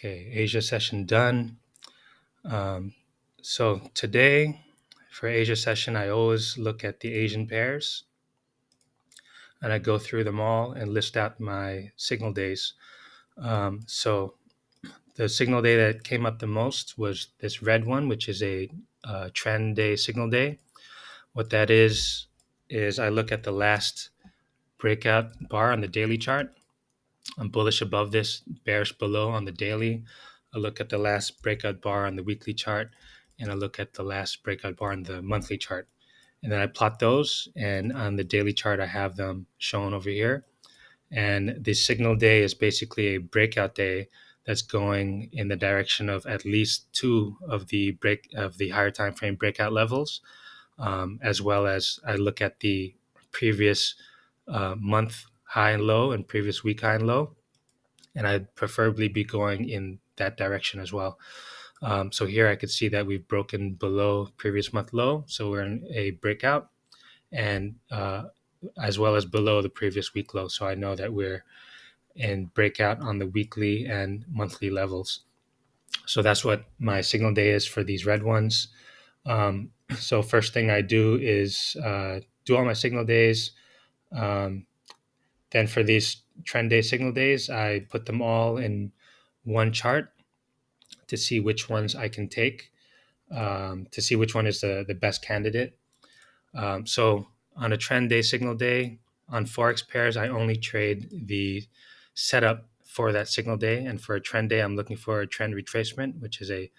Okay, Asia session done. So today for Asia session, I always look at the Asian pairs and I go through them all and list out my signal days. So the signal day that came up the most was this red one, which is a trend day signal day. What that is I look at the last breakout bar on the daily chart. I'm bullish above this, bearish below on the daily. I look at the last breakout bar on the weekly chart, and I look at the last breakout bar on the monthly chart. And then I plot those, and on the daily chart, I have them shown over here. And the signal day is basically a breakout day that's going in the direction of at least two of the higher time frame breakout levels, as well as I look at the previous month high and low and previous week high and low, and I'd preferably be going in that direction as well. So here I could see that we've broken below previous month low, so we're in a breakout, and as well as below the previous week low. So I know that we're in breakout on the weekly and monthly levels. So that's what my signal day is for these red ones. So first thing I do is do all my signal days. Um, then for these trend day signal days, I put them all in one chart to see which ones I can take, to see which one is the best candidate. So on a trend day signal day, on Forex pairs, I only trade the setup for that signal day. And for a trend day, I'm looking for a trend retracement, which is a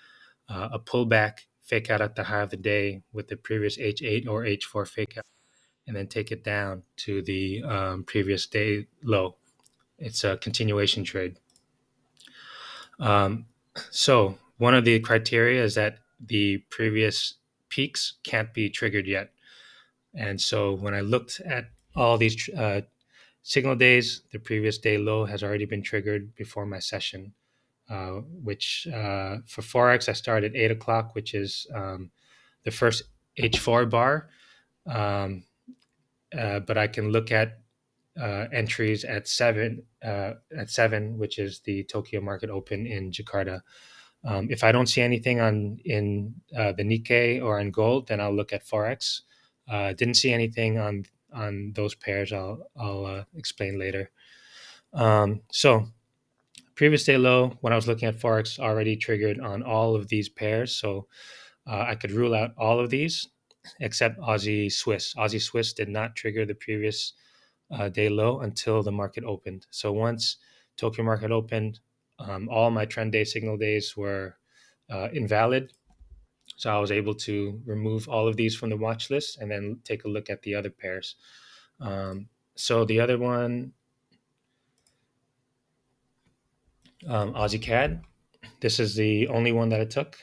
pullback fake out at the high of the day with the previous H8 or H4 fake out, and then take it down to the previous day low. It's a continuation trade. Um, so one of the criteria is that the previous peaks can't be triggered yet. And so when I looked at all these signal days, the previous day low has already been triggered before my session, which for Forex, I started at 8 o'clock, which is the first H4 bar. But I can look at entries at seven, which is the Tokyo Market Open in Jakarta. If I don't see anything in the Nikkei or on gold, then I'll look at Forex. Didn't see anything on those pairs. I'll explain later. So previous day low when I was looking at Forex already triggered on all of these pairs. So I could rule out all of these except Aussie Swiss. Aussie Swiss did not trigger the previous day low until the market opened. So once Tokyo market opened, all my trend day signal days were invalid. So I was able to remove all of these from the watch list and then take a look at the other pairs. So the other one, AUDCAD, this is the only one that I took.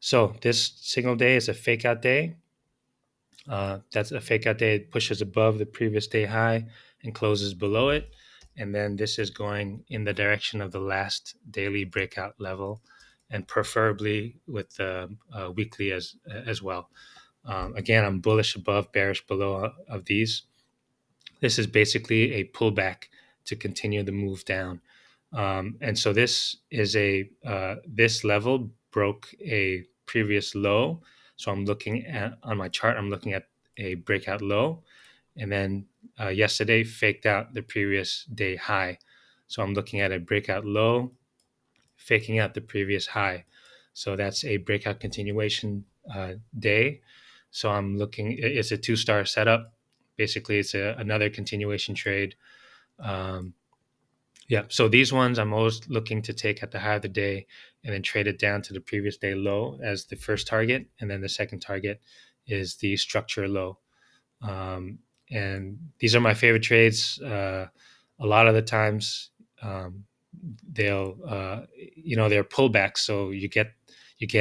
So this signal day is a fake out day. That's a fake out day. It pushes above the previous day high and closes below it. And then this is going in the direction of the last daily breakout level, and preferably with the weekly as well. Again, I'm bullish above, bearish below of these. This is basically a pullback to continue the move down. And so this is this level broke a previous low. So I'm looking at on my chart, I'm looking at a breakout low, and then yesterday faked out the previous day high. So I'm looking at a breakout low, faking out the previous high. So that's a breakout continuation day. So I'm looking, it's a 2-star setup. Basically, it's another continuation trade. Um, yeah, so these ones I'm always looking to take at the high of the day and then trade it down to the previous day low as the first target. And then the second target is the structure low. And these are my favorite trades. A lot of the times, they'll they're pullbacks, so you get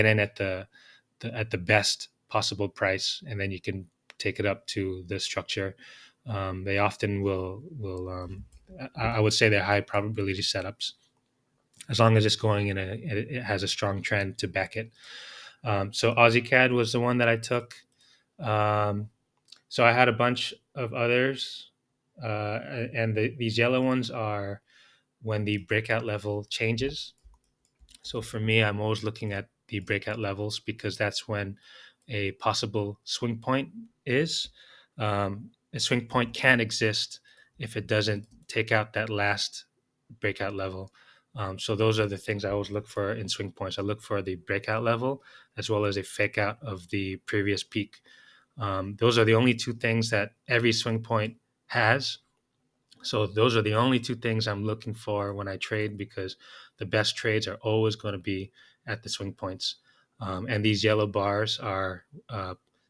in at the best possible price, and then you can take it up to the structure. They often will I would say they're high probability setups as long as it's going in it has a strong trend to back it. So AUDCAD was the one that I took. So I had a bunch of others, and these yellow ones are when the breakout level changes. So for me, I'm always looking at the breakout levels because that's when a possible swing point is. A swing point can exist if it doesn't take out that last breakout level. So those are the things I always look for in swing points. I look for the breakout level as well as a fake out of the previous peak. Those are the only two things that every swing point has. So those are the only two things I'm looking for when I trade, because the best trades are always going to be at the swing points. And these yellow bars are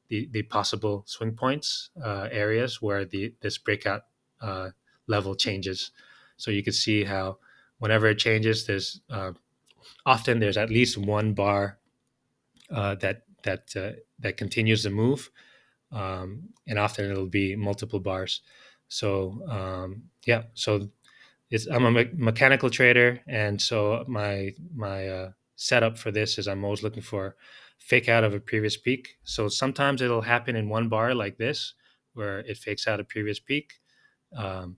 the possible swing points areas where this breakout uh, level changes. So you can see how whenever it changes, there's at least one bar that continues to move, and often it'll be multiple bars. So yeah, so I'm a mechanical trader, and so my setup for this is I'm always looking for fake out of a previous peak. So sometimes it'll happen in one bar like this, where it fakes out a previous peak, um,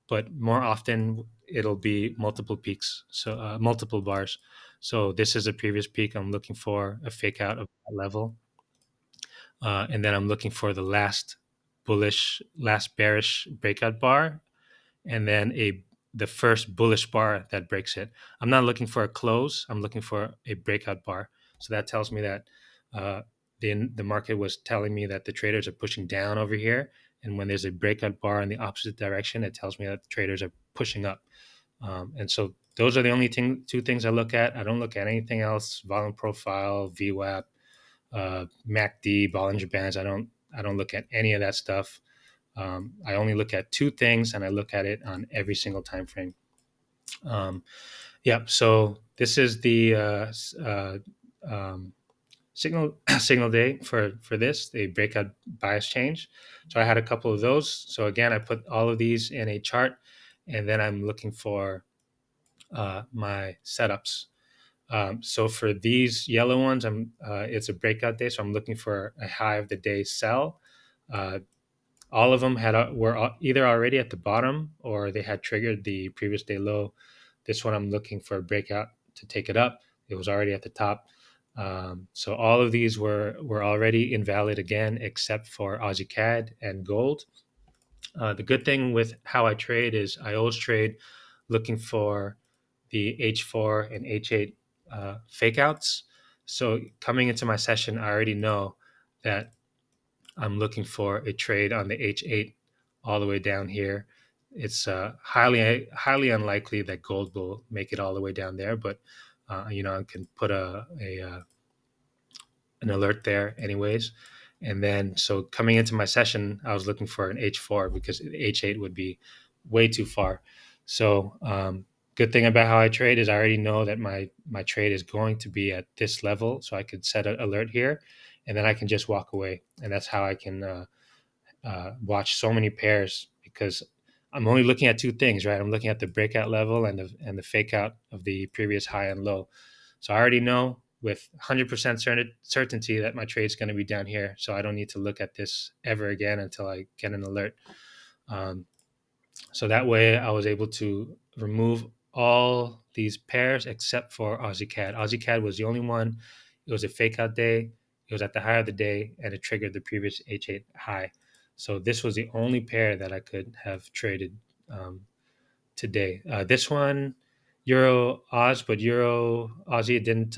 but more often it'll be multiple peaks, so multiple bars. So this is a previous peak. I'm looking for a fake out of that level, and then I'm looking for the last bearish breakout bar, and then the first bullish bar that breaks it. I'm not looking for a close. I'm looking for a breakout bar. So that tells me that uh, the market was telling me that the traders are pushing down over here, and when there's a breakout bar in the opposite direction, it tells me that the traders are pushing up. And so those are the only two things I look at. I don't look at anything else: volume profile, VWAP, MACD, Bollinger Bands. I don't look at any of that stuff. I only look at two things, and I look at it on every single time frame. Yeah. So this is the signal signal day for this, the breakout bias change. So I had a couple of those. So again, I put all of these in a chart, and then I'm looking for my setups. So for these yellow ones, it's a breakout day, so I'm looking for a high of the day sell. Uh, all of them were either already at the bottom or they had triggered the previous day low. This one I'm looking for a breakout to take it up. It was already at the top. So all of these were already invalid again, except for Aussie CAD and gold. The good thing with how I trade is I always trade looking for the H4 and H8 fake outs. So coming into my session, I already know that I'm looking for a trade on the H8 all the way down here. It's highly unlikely that gold will make it all the way down there, but I can put an alert there anyways. And then so coming into my session, I was looking for an H4 because H8 would be way too far. So good thing about how I trade is I already know that my trade is going to be at this level, so I could set an alert here, and then I can just walk away, and that's how I can watch so many pairs, because I'm only looking at two things, right? I'm looking at the breakout level and the fake out of the previous high and low. So I already know with 100% certainty that my trade's going to be down here. So I don't need to look at this ever again until I get an alert. Um, so that way I was able to remove all these pairs except for Aussie CAD. Aussie CAD was the only one. It was a fake out day. It was at the high of the day, and it triggered the previous H8 high. So this was the only pair that I could have traded today. This one, Euro Oz, but Euro Aussie didn't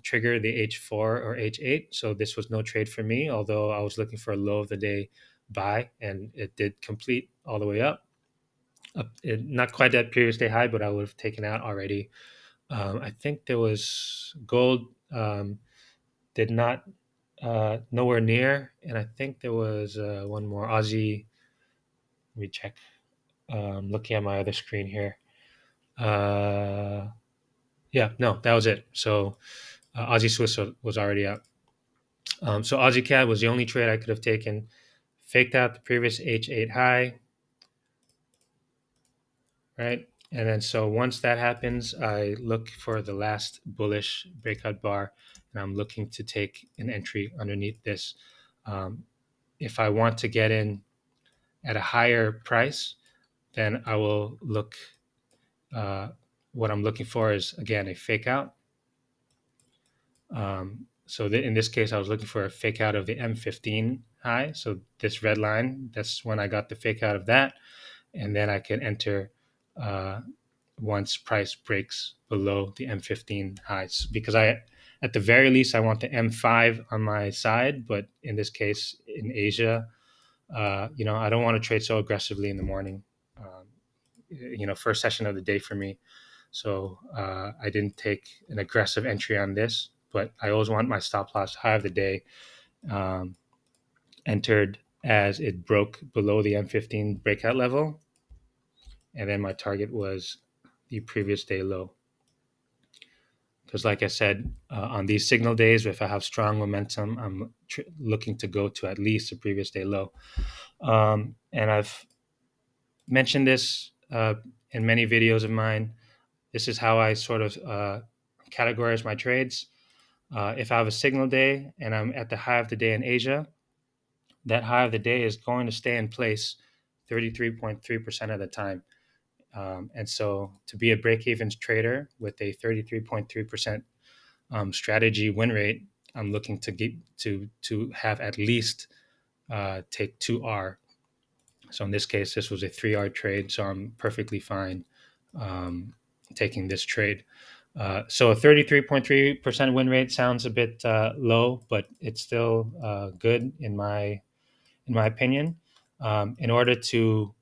trigger the H4 or H8. So this was no trade for me, although I was looking for a low of the day buy, and it did complete all the way up not quite that previous day high, but I would have taken out already. I think there was gold did not nowhere near, and I think there was one more Aussie. Let me check. Looking at my other screen here. Uh, yeah, no, that was it. So Aussie Swiss was already out. So Aussie CAD was the only trade I could have taken. Faked out the previous H8 high, right? And then so once that happens, I look for the last bullish breakout bar, and I'm looking to take an entry underneath this. Um, if I want to get in at a higher price, then I will look. what I'm looking for is, again, a fake out. So in this case, I was looking for a fake out of the M15 high. So this red line, that's when I got the fake out of that. And then I can enter uh, once price breaks below the M15 highs, because at the very least, I want the M5 on my side. But in this case, in Asia, I don't want to trade so aggressively in the morning. First session of the day for me. So I didn't take an aggressive entry on this, but I always want my stop loss high of the day um, entered as it broke below the M15 breakout level. And then my target was the previous day low. Because, like I said, on these signal days, if I have strong momentum, I'm looking to go to at least the previous day low. And I've mentioned this in many videos of mine. This is how I sort of categorize my trades. If I have a signal day and I'm at the high of the day in Asia, that high of the day is going to stay in place 33.3% of the time. And so to be a break-even trader with a 33.3% strategy win rate, I'm looking to get to have at least take 2R. So in this case, this was a 3R trade, so I'm perfectly fine taking this trade. So a 33.3% win rate sounds a bit low, but it's still good in my opinion. In order to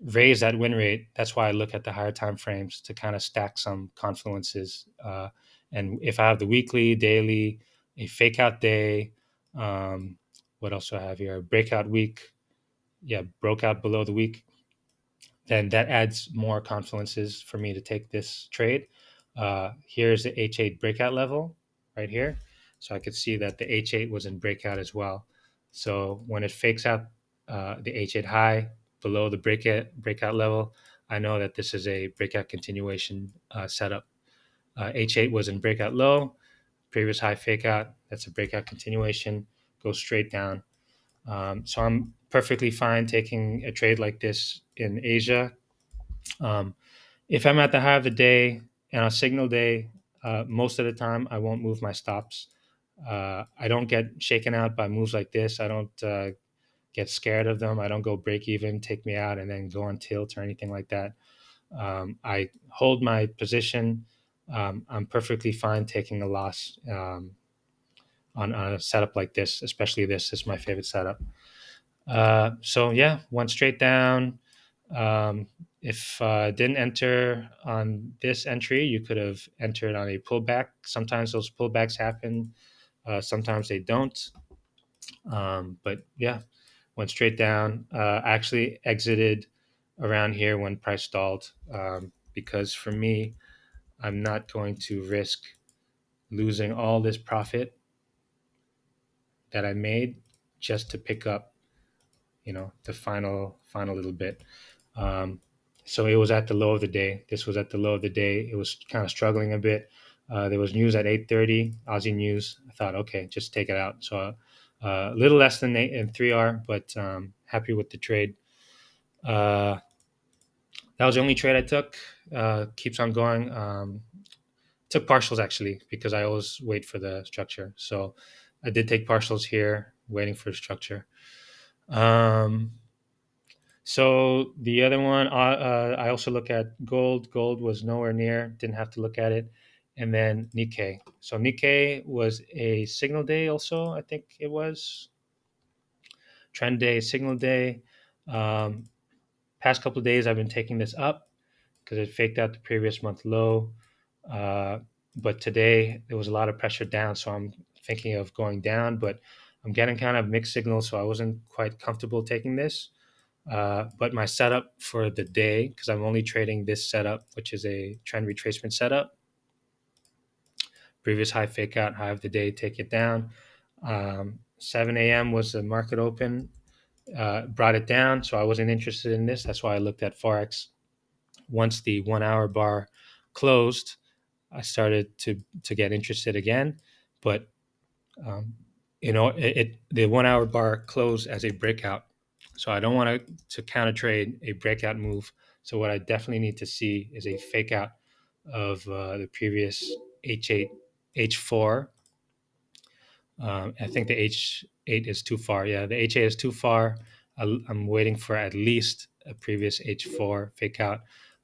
raise that win rate, that's why I look at the higher time frames to kind of stack some confluences. And if I have the weekly, daily, a fake out day, what else do I have here? A breakout week, yeah, broke out below the week, then that adds more confluences for me to take this trade. Here's the H8 breakout level right here. So I could see that the H8 was in breakout as well. So when it fakes out the H8 high below the breakout level, I know that this is a breakout continuation setup. H8 was in breakout low, previous high fake out. That's a breakout continuation, goes straight down. So I'm perfectly fine taking a trade like this in Asia. Um, if I'm at the high of the day and on signal day, most of the time I won't move my stops. I don't get shaken out by moves like this. I don't get scared of them. I don't go break even, take me out, and then go on tilt or anything like that. I hold my position. I'm perfectly fine taking a loss on a setup like this, especially this. This is my favorite setup. So yeah, went straight down. Um, if didn't enter on this entry, you could have entered on a pullback. Sometimes those pullbacks happen. Sometimes they don't. But yeah, went straight down. Actually exited around here when price stalled, because for me, I'm not going to risk losing all this profit that I made just to pick up, the final little bit. Um, so it was at the low of the day. This was at the low of the day. It was kind of struggling a bit. There was news at 8:30, Aussie news. I thought, okay, just take it out. So a little less than 3R, but happy with the trade. Uh, that was the only trade I took. Keeps on going. Took partials actually because I always wait for the structure. So I did take partials here, waiting for the structure. So the other one, I also look at gold. Gold was nowhere near, didn't have to look at it. And then Nikkei. So Nikkei was a signal day also, I think it was. Trend day, signal day. Um, Past couple of days, I've been taking this up because it faked out the previous month low. Uh, but today, there was a lot of pressure down. So I'm thinking of going down, but I'm getting kind of mixed signals. So I wasn't quite comfortable taking this. But my setup for the day, because I'm only trading this setup, which is a trend retracement setup, previous high fake out, high of the day, take it down. 7 a.m. was the market open, brought it down. So I wasn't interested in this. That's why I looked at Forex. Once the 1 hour bar closed, I started to get interested again. But, the 1 hour bar closed as a breakout. So I don't want to counter trade a breakout move So what I definitely need to see is a fake out of the previous H8, H4. I think the H8 is too far. Yeah, the H8 is too far. I'm waiting for at least a previous H4 fake out.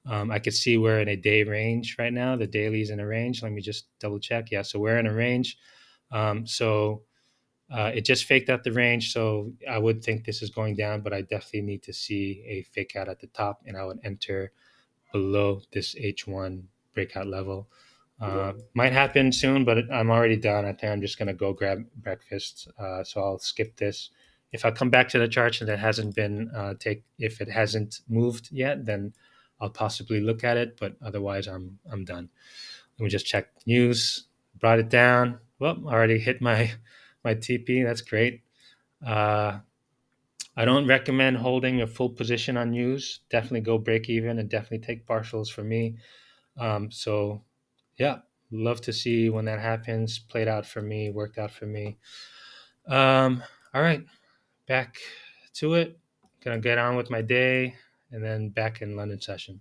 I could see we're in a day range right now. The daily's in a range. Let me just double check. Yeah, so we're in a range. So it just faked out the range. So I would think this is going down, but I definitely need to see a fake out at the top, and I would enter below this H1 breakout level. Might happen soon, but I'm already done. I think I'm just going to go grab breakfast. So I'll skip this. If I come back to the charts and it hasn't been if it hasn't moved yet, then I'll possibly look at it. But otherwise, I'm done. Let me just check news. Brought it down. Well, I already hit my TP. That's great. Uh, I don't recommend holding a full position on news. Definitely go break even and definitely take partials for me. So yeah, love to see when that happens. Played out for me, worked out for me. All right, back to it. Gonna get on with my day and then back in London session.